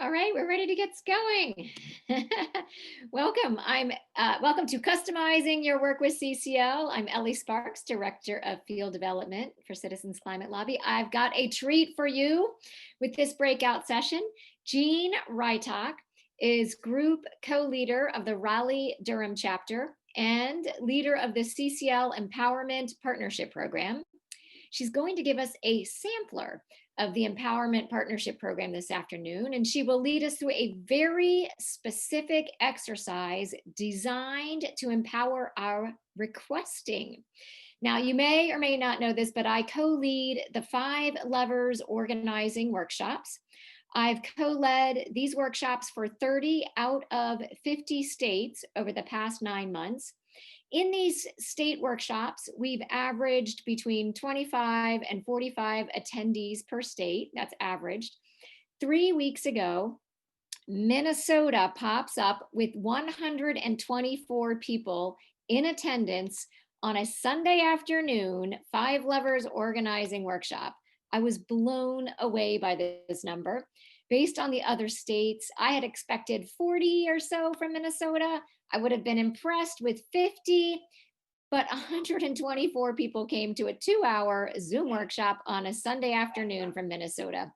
All right, we're ready to get going. Welcome. Welcome to Customizing Your Work with CCL. I'm Elli Sparks, Director of Field Development for Citizens Climate Lobby. I've got a treat for you with this breakout session. Jean Ritok is Group Co-Leader of the Raleigh Durham chapter and leader of the CCL Empowerment Partnership Program. She's going to give us a sampler of the Empowerment Partnership Program this afternoon, and she will lead us through a very specific exercise designed to empower our requesting. Now, you may or may not know this, but I co-lead the 5 Levers organizing workshops. I've co-led these workshops for 30 out of 50 states over the past 9 months. In these state workshops, we've averaged between 25 and 45 attendees per state. That's averaged. 3 weeks ago, Minnesota pops up with 124 people in attendance on a Sunday afternoon 5 Levers organizing workshop. I was blown away by this number. Based on the other states, I had expected 40 or so from Minnesota. I would have been impressed with 50, but 124 people came to a 2-hour Zoom workshop on a Sunday afternoon from Minnesota.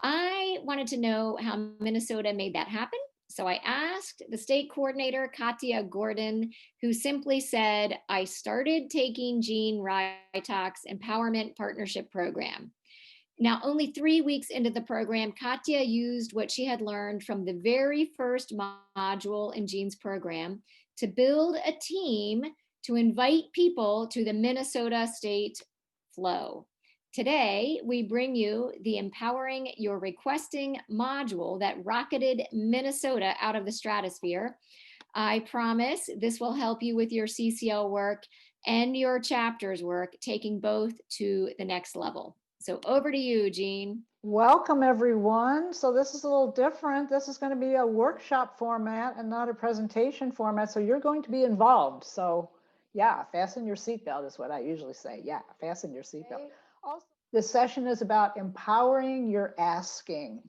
I wanted to know how Minnesota made that happen. So I asked the state coordinator, Katya Gordon, who simply said, I started taking Jean Ritok's Empowerment Partnership Program. Now, only 3 weeks into the program, Katya used what she had learned from the very first module in Jean's program to build a team to invite people to the Minnesota State Flow. Today, we bring you the Empowering Your Requesting module that rocketed Minnesota out of the stratosphere. I promise this will help you with your CCL work and your chapters work, taking both to the next level. So over to you, Jean. Welcome, everyone. So this is a little different. This is going to be a workshop format and not a presentation format. So you're going to be involved. So yeah, fasten your seatbelt is what I usually say. Yeah, fasten your seatbelt. Okay. Also, this session is about empowering your asking,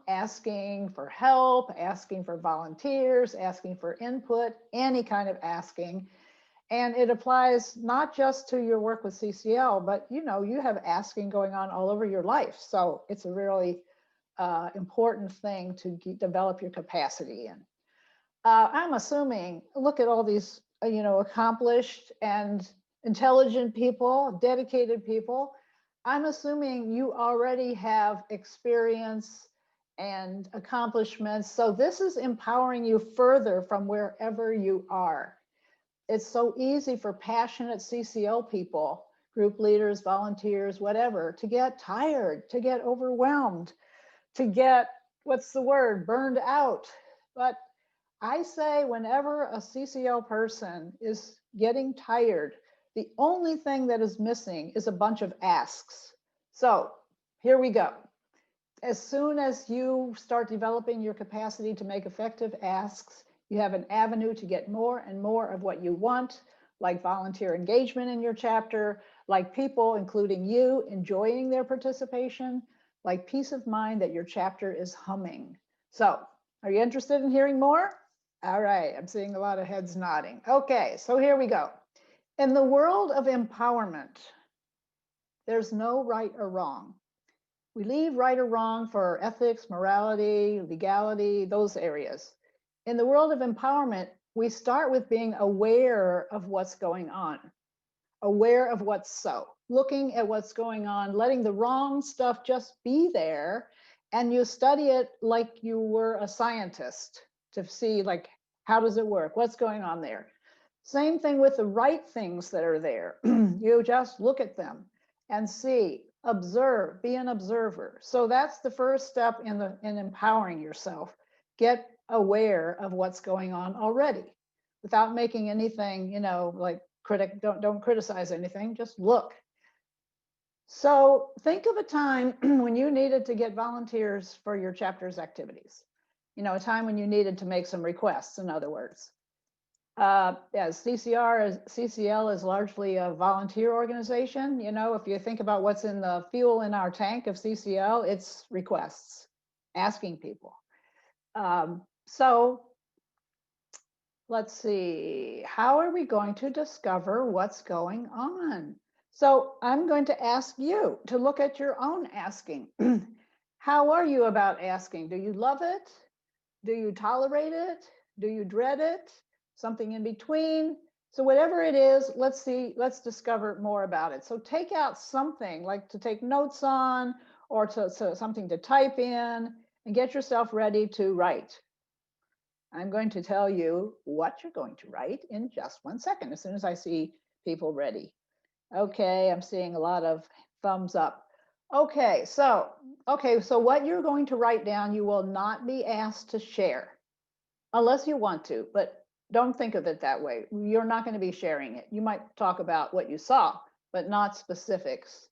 asking for help, asking for volunteers, asking for input, any kind of asking. And it applies not just to your work with CCL, but you have asking going on all over your life. So it's a really important thing to develop your capacity in. I'm assuming, look at all these, accomplished and intelligent people, dedicated people. I'm assuming you already have experience and accomplishments. So this is empowering you further from wherever you are. It's so easy for passionate CCL people, group leaders, volunteers, whatever, to get tired, to get overwhelmed, to get, burned out. But I say whenever a CCL person is getting tired, the only thing that is missing is a bunch of asks. So here we go. As soon as you start developing your capacity to make effective asks, you have an avenue to get more and more of what you want, like volunteer engagement in your chapter, like people, including you, enjoying their participation, like peace of mind that your chapter is humming. So, are you interested in hearing more? All right, I'm seeing a lot of heads nodding. Okay, so here we go. In the world of empowerment, there's no right or wrong. We leave right or wrong for ethics, morality, legality, those areas. In the world of empowerment, we start with being aware of what's going on, aware of what's so, looking at what's going on, letting the wrong stuff just be there, and you study it like you were a scientist to see, like, how does it work? What's going on there? Same thing with the right things that are there. You just look at them and see, observe, be an observer. So that's the first step in empowering yourself. Get aware of what's going on already without making anything, like don't criticize anything, just look. So think of a time when you needed to get volunteers for your chapter's activities, a time when you needed to make some requests, in other words. As CCL is largely a volunteer organization, if you think about what's in the fuel in our tank of CCL, it's requests, asking people. So let's see, how are we going to discover what's going on? So I'm going to ask you to look at your own asking. How are you about asking? Do you love it? Do you tolerate it? Do you dread it? Something in between? So whatever it is, let's discover more about it. So take out something like to take notes on, or to something to type in, and get yourself ready to write. I'm going to tell you what you're going to write in just 1 second, as soon as I see people ready. Okay, I'm seeing a lot of thumbs up. Okay, so what you're going to write down, you will not be asked to share unless you want to, but don't think of it that way. You're not going to be sharing it. You might talk about what you saw, but not specifics.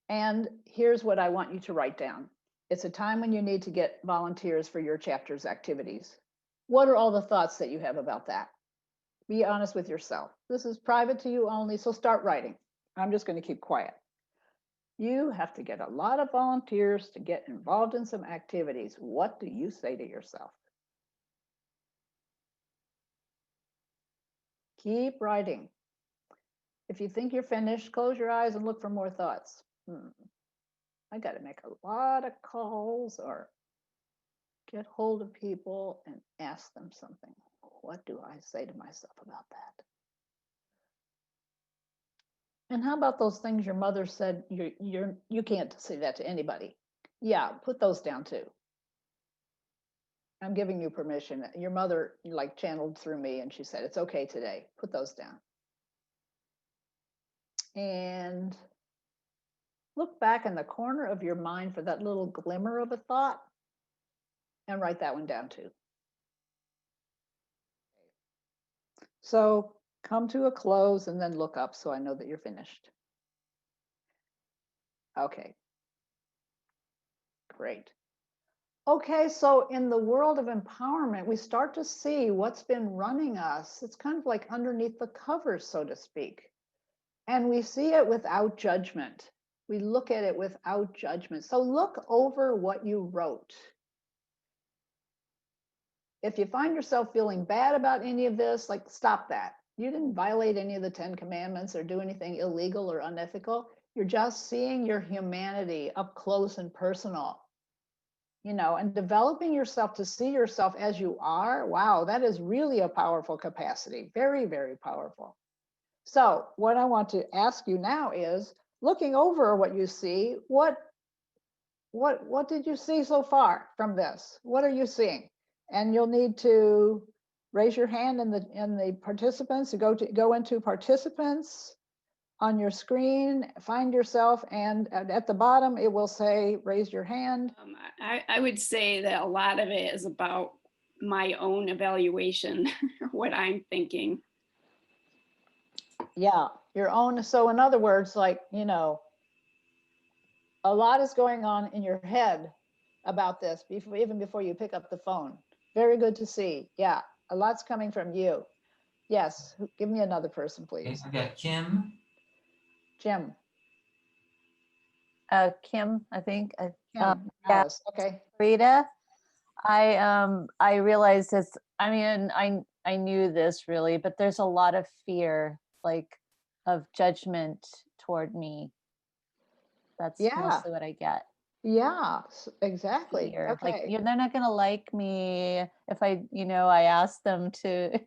And here's what I want you to write down. It's a time when you need to get volunteers for your chapter's activities. What are all the thoughts that you have about that? Be honest with yourself. This is private to you only, so start writing. I'm just going to keep quiet. You have to get a lot of volunteers to get involved in some activities. What do you say to yourself? Keep writing. If you think you're finished, close your eyes and look for more thoughts. I got to make a lot of calls or get hold of people and ask them something. What do I say to myself about that? And how about those things your mother said you can't say that to anybody? Yeah, put those down too. I'm giving you permission. Your mother like channeled through me and she said, it's okay today. Put those down. And look back in the corner of your mind for that little glimmer of a thought and write that one down too. So come to a close and then look up so I know that you're finished. Okay. Great. Okay, so in the world of empowerment, we start to see what's been running us. It's kind of like underneath the covers, so to speak. And we see it without judgment. We look at it without judgment. So look over what you wrote. If you find yourself feeling bad about any of this, like stop that. You didn't violate any of the 10 commandments or do anything illegal or unethical. You're just seeing your humanity up close and personal. You know, and developing yourself to see yourself as you are. Wow, that is really a powerful capacity. Very, very powerful. So what I want to ask you now is, looking over what you see, what did you see so far from this? What are you seeing? And you'll need to raise your hand in the participants, to go into participants on your screen, find yourself, and at the bottom it will say raise your hand. I would say that a lot of it is about my own evaluation, what I'm thinking. Yeah, your own. So in other words, like, you know, a lot is going on in your head about this even before you pick up the phone. Very good to see. Yeah, a lot's coming from you. Yes, give me another person, please. Okay, I've got Kim. Jim. Kim, I think. Kim, yeah. Alice. Okay. Rita, I realized this. I mean, I knew this really, but there's a lot of fear, like of judgment toward me. That's mostly what I get. Yeah, exactly. Fear. Okay. Like they're not gonna like me if I ask them to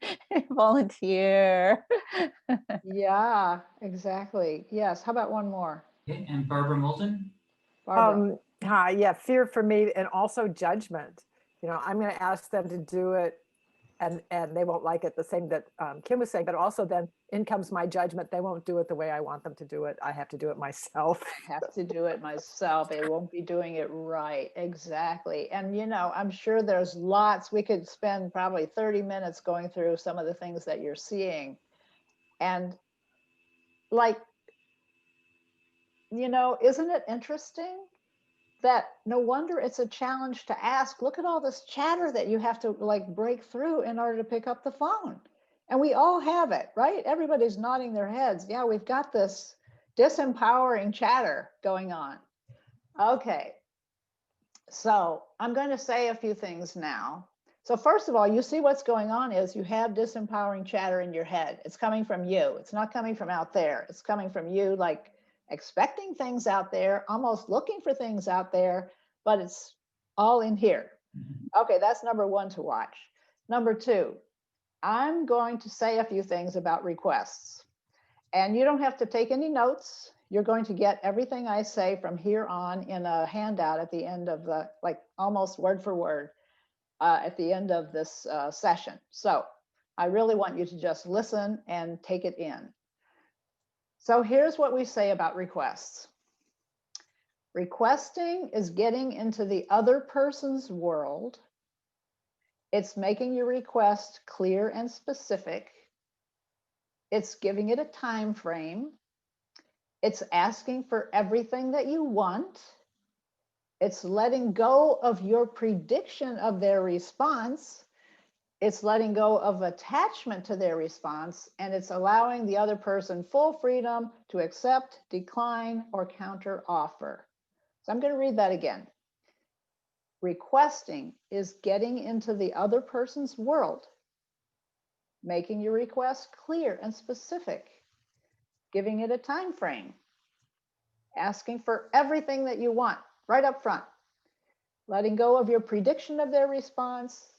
volunteer. Yeah, exactly. Yes. How about one more? Okay, and Barbara Moulton. Barbara. Hi, yeah, fear for me, and also judgment. You know, I'm going to ask them to do it, and they won't like it, the same that Kim was saying, but also then in comes my judgment. They won't do it the way I want them to do it. I have to do it myself. I have to do it myself. They won't be doing it right. Exactly. And, you know, I'm sure there's lots. We could spend probably 30 minutes going through some of the things that you're seeing. And like, you know, isn't it interesting that no wonder it's a challenge to ask? Look at all this chatter that you have to like break through in order to pick up the phone. And we all have it, right? Everybody's nodding their heads. Yeah, we've got this disempowering chatter going on. Okay. So I'm going to say a few things now. So first of all, you see what's going on is you have disempowering chatter in your head. It's coming from you. It's not coming from out there. It's coming from you, like expecting things out there, almost looking for things out there, but it's all in here. Okay, that's number one to watch. Number two, I'm going to say a few things about requests. And you don't have to take any notes. You're going to get everything I say from here on in a handout at the end of the, like almost word for word, at the end of this session. So I really want you to just listen and take it in. So here's what we say about requests. Requesting is getting into the other person's world. It's making your request clear and specific. It's giving it a time frame. It's asking for everything that you want. It's letting go of your prediction of their response. It's letting go of attachment to their response, and it's allowing the other person full freedom to accept, decline, or counter offer. So I'm going to read that again. Requesting is getting into the other person's world, making your request clear and specific, giving it a time frame, asking for everything that you want right up front, letting go of your prediction of their response,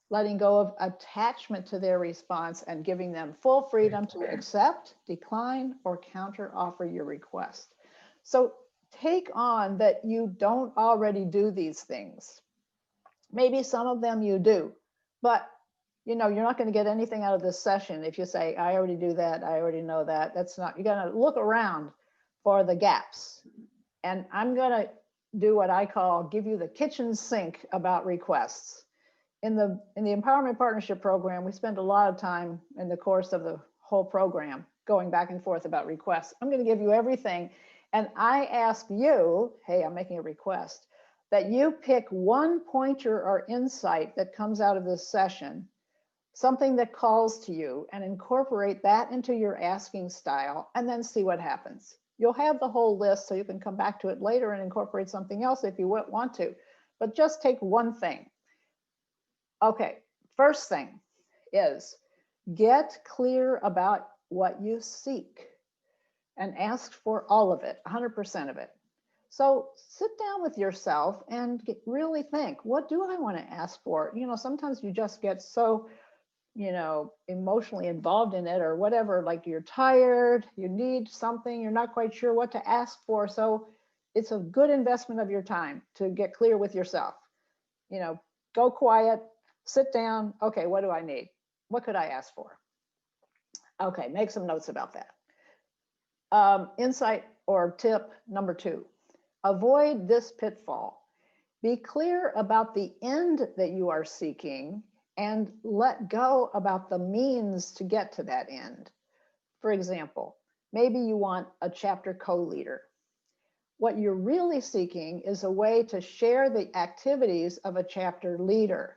letting go of attachment to their response, and giving them full freedom to accept, decline, or counter offer your request. So take on that you don't already do these things. Maybe some of them you do, but you know, you're not going to get anything out of this session if you say, I already do that, I already know that. That's not, you're going to look around for the gaps. And I'm going to do what I call give you the kitchen sink about requests. In the Empowerment Partnership Program, we spend a lot of time in the course of the whole program going back and forth about requests. I'm going to give you everything. And I ask you, hey, I'm making a request, that you pick one pointer or insight that comes out of this session, something that calls to you, and incorporate that into your asking style, and then see what happens. You'll have the whole list so you can come back to it later and incorporate something else if you want to, but just take one thing. Okay, first thing is get clear about what you seek and ask for all of it, 100% of it. So sit down with yourself and really think, what do I want to ask for? You know, sometimes you just get so, you know, emotionally involved in it or whatever, like you're tired, you need something, you're not quite sure what to ask for. So it's a good investment of your time to get clear with yourself. You know, go quiet, sit down. Okay, what do I need? What could I ask for? Okay, make some notes about that. Insight or tip number 2, avoid this pitfall. Be clear about the end that you are seeking and let go about the means to get to that end. For example, maybe you want a chapter co-leader. What you're really seeking is a way to share the activities of a chapter leader.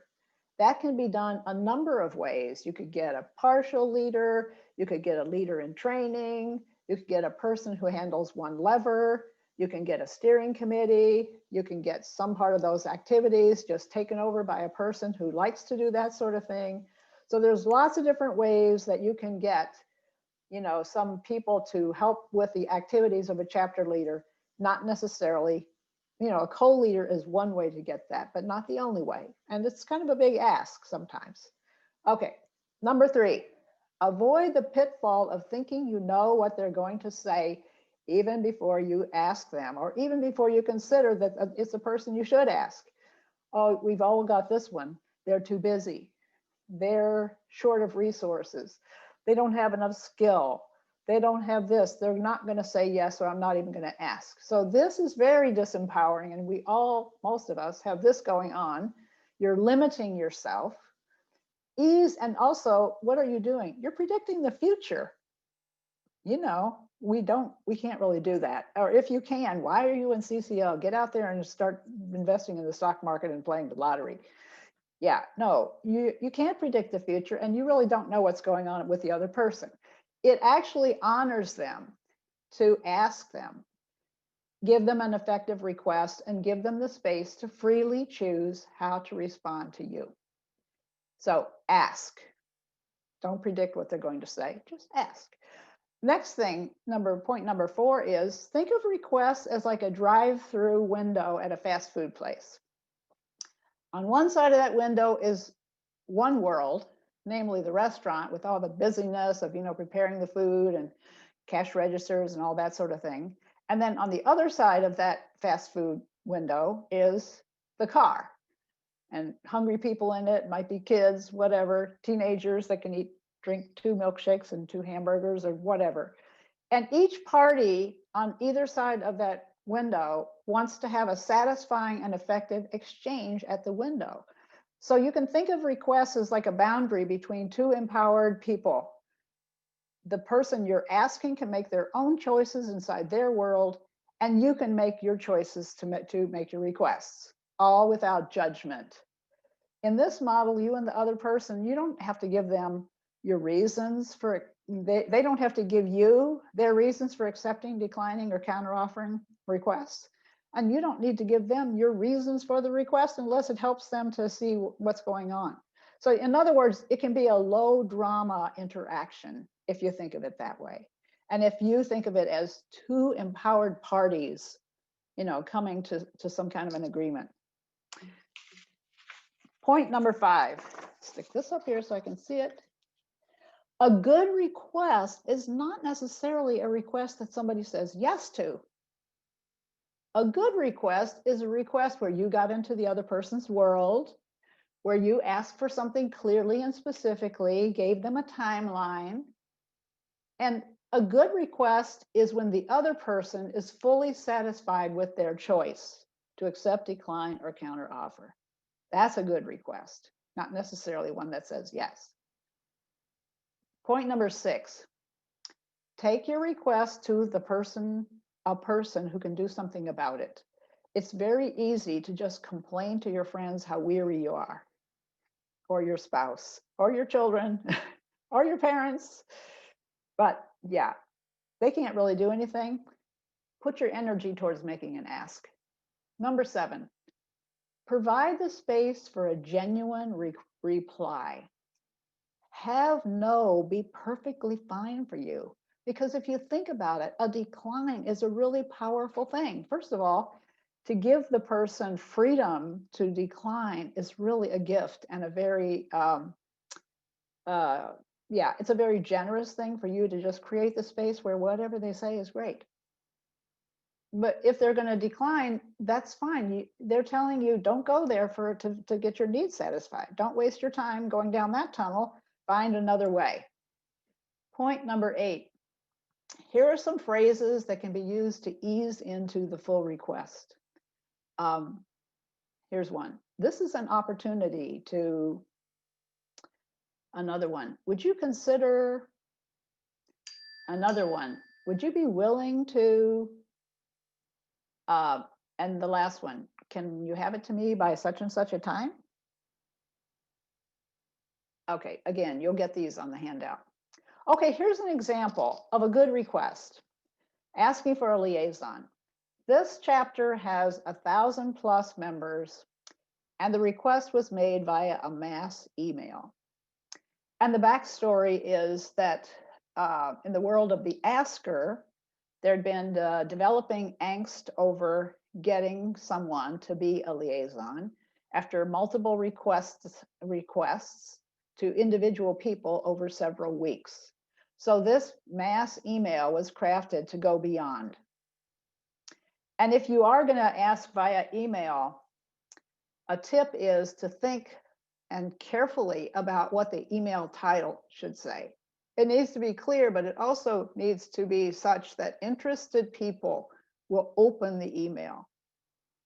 That can be done a number of ways. You could get a partial leader, you could get a leader in training, you could get a person who handles one lever, you can get a steering committee, you can get some part of those activities just taken over by a person who likes to do that sort of thing. So there's lots of different ways that you can get, you know, some people to help with the activities of a chapter leader, not necessarily, you know, a co-leader is one way to get that, but not the only way. And it's kind of a big ask sometimes. Okay, number 3, avoid the pitfall of thinking you know what they're going to say even before you ask them, or even before you consider that it's a person you should ask. Oh, we've all got this one. They're too busy. They're short of resources. They don't have enough skill. They don't have this. They're not going to say yes, or I'm not even going to ask. So this is very disempowering. And we all, most of us, have this going on. You're limiting yourself. And also, what are you doing? You're predicting the future. You know, we can't really do that. Or if you can, why are you in CCL? Get out there and start investing in the stock market and playing the lottery. Yeah, no, you can't predict the future, and you really don't know what's going on with the other person. It actually honors them to ask them, give them an effective request, and give them the space to freely choose how to respond to you. So ask. Don't predict what they're going to say, just ask. Next thing, point number 4 is think of requests as like a drive-through window at a fast food place. On one side of that window is one world, namely the restaurant with all the busyness of, preparing the food and cash registers and all that sort of thing. And then on the other side of that fast food window is the car. And hungry people in it, might be kids, whatever, teenagers that can drink 2 milkshakes and 2 hamburgers or whatever. And each party on either side of that window wants to have a satisfying and effective exchange at the window. So you can think of requests as like a boundary between 2 empowered people. The person you're asking can make their own choices inside their world, and you can make your choices to make your requests, all without judgment. In this model, you and the other person, you don't have to give them your reasons for, they don't have to give you their reasons for accepting, declining, or counteroffering requests. And you don't need to give them your reasons for the request unless it helps them to see what's going on. So in other words, it can be a low drama interaction if you think of it that way. And if you think of it as 2 empowered parties, coming to some kind of an agreement. Point number 5, stick this up here so I can see it. A good request is not necessarily a request that somebody says yes to. A good request is a request where you got into the other person's world, where you asked for something clearly and specifically, gave them a timeline. And a good request is when the other person is fully satisfied with their choice to accept, decline, or counteroffer. That's a good request, not necessarily one that says yes. Point number 6, take your request to a person who can do something about it. It's very easy to just complain to your friends how weary you are, or your spouse, or your children, or your parents. But yeah, they can't really do anything. Put your energy towards making an ask. Number 7, provide the space for a genuine reply. Have no be perfectly fine for you. Because if you think about it, a decline is a really powerful thing. First of all, to give the person freedom to decline is really a gift and a very, it's a very generous thing for you to just create the space where whatever they say is great. But if they're going to decline, that's fine. They're telling you don't go there to get your needs satisfied. Don't waste your time going down that tunnel. Find another way. Point number 8. Here are some phrases that can be used to ease into the full request. Here's one. This is an opportunity to, another one. Would you consider, another one. Would you be willing to, and the last one, can you have it to me by such and such a time? Okay, again, you'll get these on the handout. Okay, here's an example of a good request. Asking for a liaison. This chapter has 1,000+ members, and the request was made via a mass email. And the backstory is that in the world of the asker, there'd been developing angst over getting someone to be a liaison after multiple requests to individual people over several weeks. So this mass email was crafted to go beyond. And if you are going to ask via email, a tip is to think and carefully about what the email title should say. It needs to be clear, but it also needs to be such that interested people will open the email.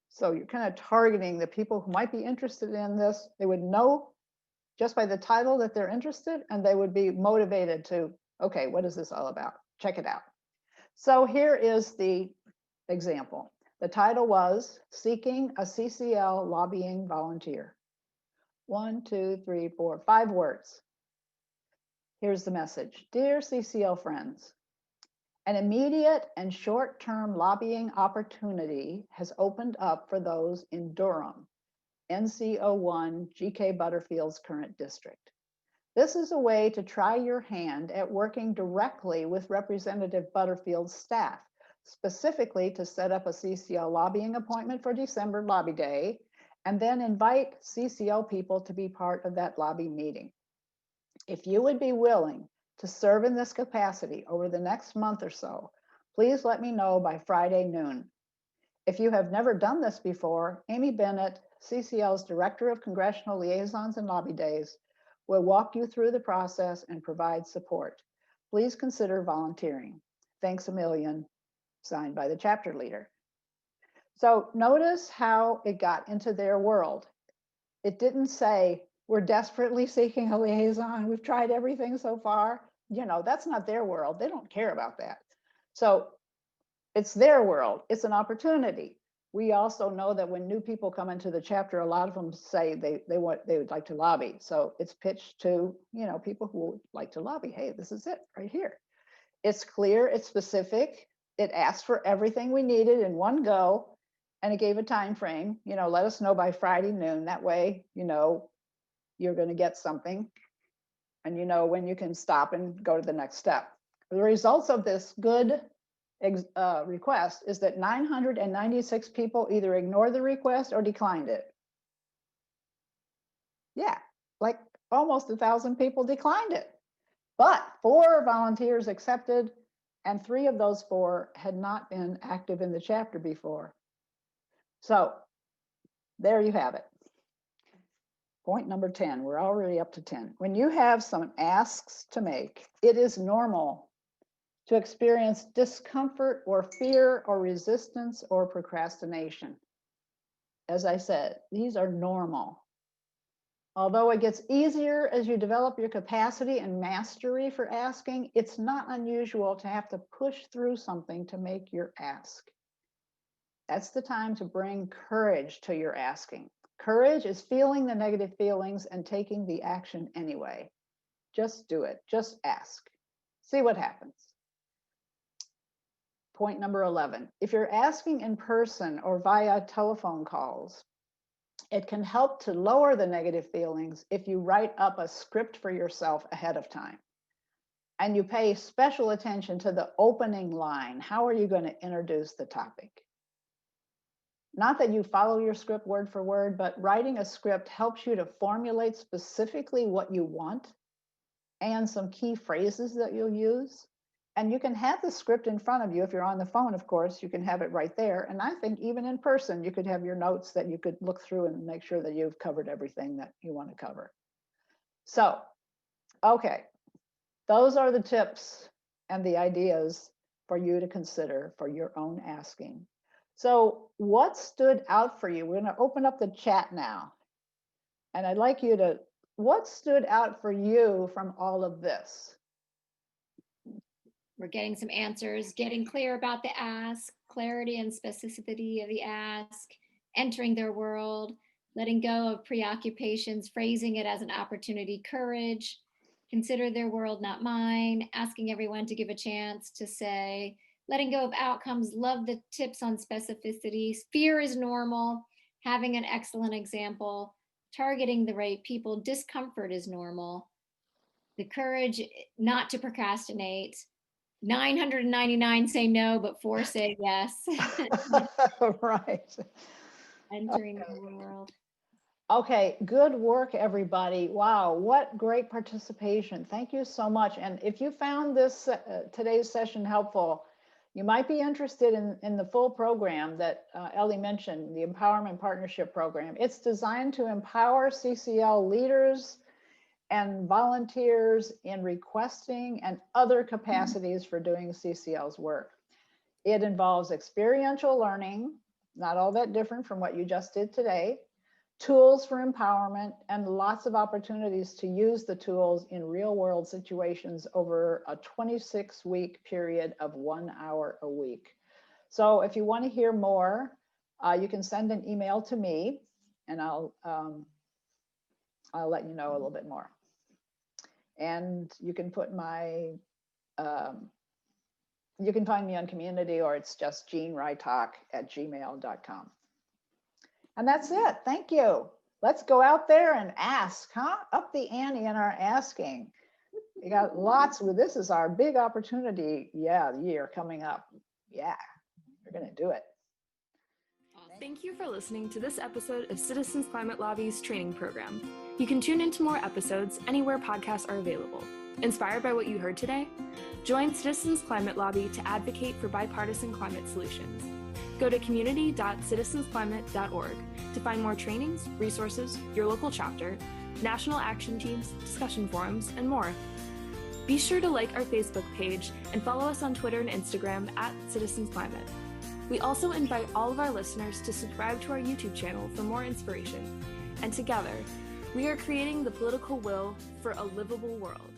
So you're kind of targeting the people who might be interested in this. They would know just by the title that they're interested, and they would be motivated to, okay, what is this all about? Check it out. So here is the example. The title was Seeking a CCL Lobbying Volunteer. 1, 2, 3, 4, 5 words. Here's the message. Dear CCL friends, an immediate and short-term lobbying opportunity has opened up for those in Durham, NC01 GK Butterfield's current district. This is a way to try your hand at working directly with Representative Butterfield's staff, specifically to set up a CCL lobbying appointment for December lobby day, and then invite CCL people to be part of that lobby meeting. If you would be willing to serve in this capacity over the next month or so, please let me know by Friday noon. If you have never done this before, Amy Bennett, CCL's Director of Congressional Liaisons and Lobby Days, will walk you through the process and provide support. Please consider volunteering. Thanks a million, signed by the chapter leader. So notice how it got into their world. It didn't say, we're desperately seeking a liaison. We've tried everything so far. You know, that's not their world. They don't care about that. So it's their world. It's an opportunity. We also know that when new people come into the chapter, a lot of them say they would like to lobby. So it's pitched to, you know, people who would like to lobby. Hey, this is it right here. It's clear, it's specific. It asked for everything we needed in one go, and it gave a time frame. You know, let us know by Friday noon. That way, you know, you're going to get something, and you know when you can stop and go to the next step. The results of this good request is that 996 people either ignored the request or declined it. Yeah, like almost 1,000 people declined it. But 4 volunteers accepted, and 3 of those 4 had not been active in the chapter before. So there you have it. Point number 10, we're already up to 10. When you have some asks to make, it is normal to experience discomfort or fear or resistance or procrastination. As I said, these are normal. Although it gets easier as you develop your capacity and mastery for asking, it's not unusual to have to push through something to make your ask. That's the time to bring courage to your asking. Courage is feeling the negative feelings and taking the action anyway. Just do it. Just ask. See what happens. Point number 11. If you're asking in person or via telephone calls, it can help to lower the negative feelings if you write up a script for yourself ahead of time. And you pay special attention to the opening line. How are you going to introduce the topic? Not that you follow your script word for word, but writing a script helps you to formulate specifically what you want and some key phrases that you'll use. And you can have the script in front of you. If you're on the phone, of course, you can have it right there. And I think even in person, you could have your notes that you could look through and make sure that you've covered everything that you want to cover. So, okay, those are the tips and the ideas for you to consider for your own asking. So what stood out for you? We're going to open up the chat now. And I'd like you to, what stood out for you from all of this? We're getting some answers, getting clear about the ask, clarity and specificity of the ask, entering their world, letting go of preoccupations, phrasing it as an opportunity, courage, consider their world, not mine, asking everyone to give a chance to say, letting go of outcomes, love the tips on specificities, fear is normal, having an excellent example, targeting the right people, discomfort is normal, the courage not to procrastinate, 999 say no, but 4 say yes. Right. Entering the world. Okay, good work, everybody. Wow, what great participation. Thank you so much. And if you found this today's session helpful, you might be interested in the full program that Elli mentioned, the Empowerment Partnership Program. It's designed to empower CCL leaders and volunteers in requesting and other capacities for doing CCL's work. It involves experiential learning, not all that different from what you just did today, tools for empowerment, and lots of opportunities to use the tools in real world situations over a 26-week period of 1 hour a week. So if you want to hear more, you can send an email to me and I'll let you know a little bit more. And you can put my, you can find me on community, or it's just jeanritok@gmail.com. And that's it. Thank you. let's go out there and ask, huh? Up the ante in our asking. We got lots with, this is our big opportunity. Yeah, year coming up. Yeah, we're going to do it. Thank you for listening to this episode of Citizens Climate Lobby's training program. You can tune into more episodes anywhere podcasts are available. Inspired by what you heard today? Join Citizens Climate Lobby to advocate for bipartisan climate solutions. Go to community.citizensclimate.org to find more trainings, resources, your local chapter, national action teams, discussion forums, and more. Be sure to like our Facebook page and follow us on Twitter and Instagram @CitizensClimate. We also invite all of our listeners to subscribe to our YouTube channel for more inspiration. And together, we are creating the political will for a livable world.